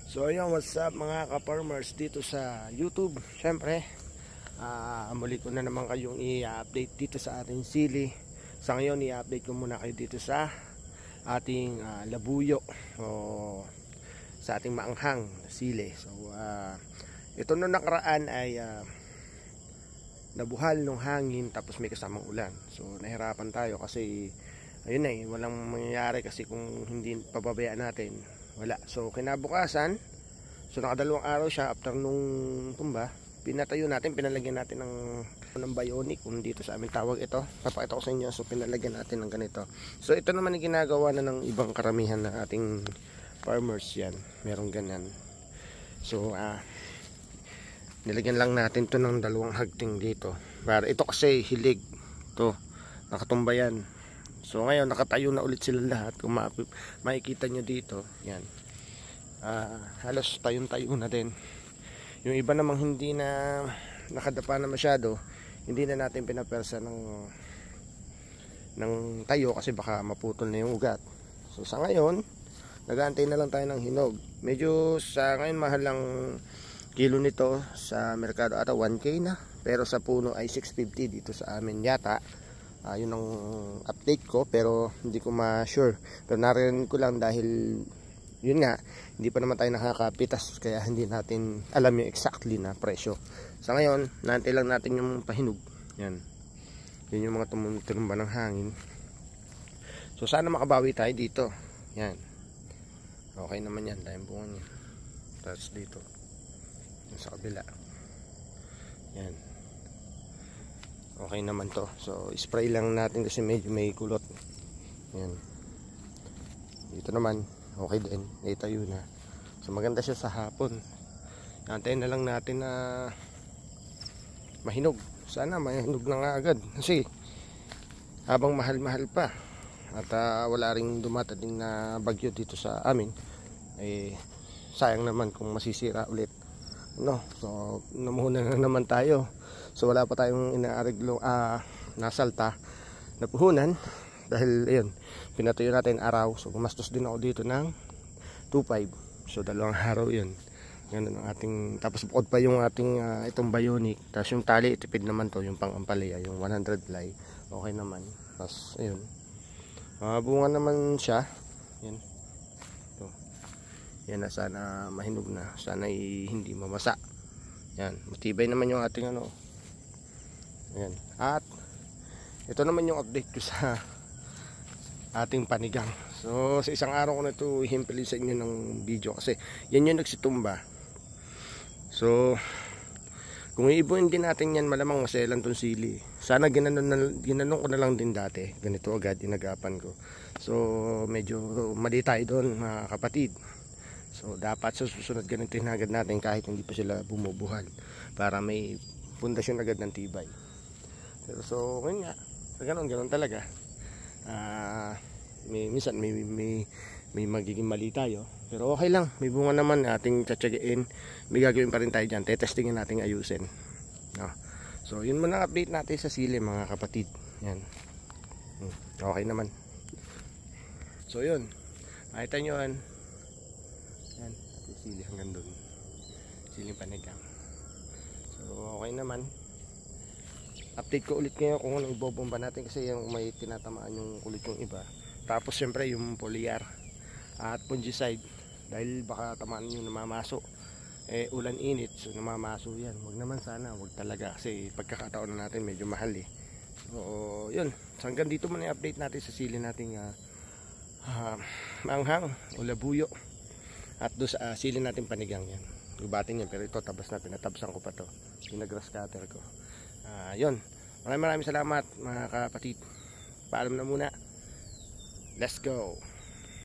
So ayun, what's up mga ka-farmers dito sa YouTube. Siyempre, muli ko na naman kayong i-update dito sa ating sili. Sa ngayon, i-update ko muna kayo dito sa ating labuyo o sa ating maanghang sili. So ito nung nakaraan ay nabuhal ng hangin tapos may kasamang ulan. So nahirapan tayo kasi ayun walang mangyayari kasi kung hindi pababayaan natin. Wala. So kinabukasan, so nakadalawang araw siya after nung tumba, pinatayo natin, pinalagyan natin ng bionic, kung dito sa amin tawag ito. Papakita ko sa inyo. So pinalagyan natin ng ganito. So ito naman yung ginagawa na ng ibang karamihan ng ating farmers yan. Merong ganyan. So nilagyan lang natin to ng dalawang hagting dito. Para ito kasi hilig. To, nakatumba yan. So ngayon nakatayo na ulit sila lahat. Kung makikita nyo dito, yan, halos tayong-tayo na din. Yung iba namang hindi na nakadapa na masyado, hindi na natin pinapersa ng tayo kasi baka maputol na yung ugat. So sa ngayon nag-aantay na lang tayo ng hinog. Medyo sa ngayon mahal lang kilo nito sa merkado, ata 1K na, pero sa puno ay 650 dito sa amin yata. Yun ang update ko, pero hindi ko ma-sure. Pero narinig ko lang dahil yun nga, hindi pa naman tayo nakakapitas, kaya hindi natin alam yung exactly na presyo. Sa ngayon, naantay lang natin yung pahinog. Yan. Yun yung mga tumumba ng hangin. So sana makabawi tayo dito. Yan. Okay naman yan, dahil bunga niya. Tapos dito. Yan sa kabila. Yan. Okay naman to. So spray lang natin kasi medyo may kulot. Yan. Dito naman okay din, itayo na. So maganda siya sa hapon. Antayin na lang natin na mahinog. Sana mahinog na nga agad kasi habang mahal-mahal pa at wala ring dumatating na bagyo dito sa amin, sayang naman kung masisira ulit, no? So namuhunan na naman tayo. So wala pa tayong inaareglo nasalta na puhunan dahil ayun, pinatuyo natin araw. So gumastos din ako dito ng 2.5. So dalawang araw yun. Ganun ang ating, tapos bukod pa yung ating itong bionic. Tapos yung tali, tipid naman to, yung pang-ampalaya, yung 100 ply. Okay naman. Tapos ayun, bunga naman siya. Yan. So, yan na, sana mahinog na. Sana hindi mamasa. Yan, matibay naman yung ating ano. Ayan. At ito naman yung update ko sa ating panigang. So sa isang araw ko na ito ihimpilin sa inyo ng video kasi yan yung nagsitumba. So kung iibuin din natin yan, malamang maselan tong sili. Sana ginanon ko na lang din dati. Ganito agad inagapan ko. So medyo mali tayo doon mga kapatid. So dapat sa susunod ganito agad natin kahit hindi pa sila bumubuhal para may pundasyon agad ng tibay. Pero so ngayon nga, ganoon talaga. Minsan may magiging mali tayo, pero okay lang, may bunga naman, ating tsatsagain. May gagawin pa rin tayo dyan, testingin natin, ayusin, no? So yun muna ang update natin sa sili mga kapatid. Yan, okay naman. So yun, makita nyo yan, ating sili hanggang dun, siling panigang. So okay naman. Update ko ulit ngayon kung anong ibobomba natin kasi yung may tinatamaan yung kulit yung iba. Tapos syempre yung foliar at fungicide dahil baka tamaan yung namamaso. Ulan init, so namamaso yan. Wag naman sana, wag talaga kasi pagkakataon na natin medyo mahal eh. So yun, so, hanggang dito muna i-update natin sa sili nating maanghang o labuyo. At doon sa sili natin panigang yan. Gubatin yan, pero ito tabas na, pinatabsan ko pa to. Pinagrass cutter ko. Yun, maraming salamat mga kapatid. Paalam na muna. Let's go.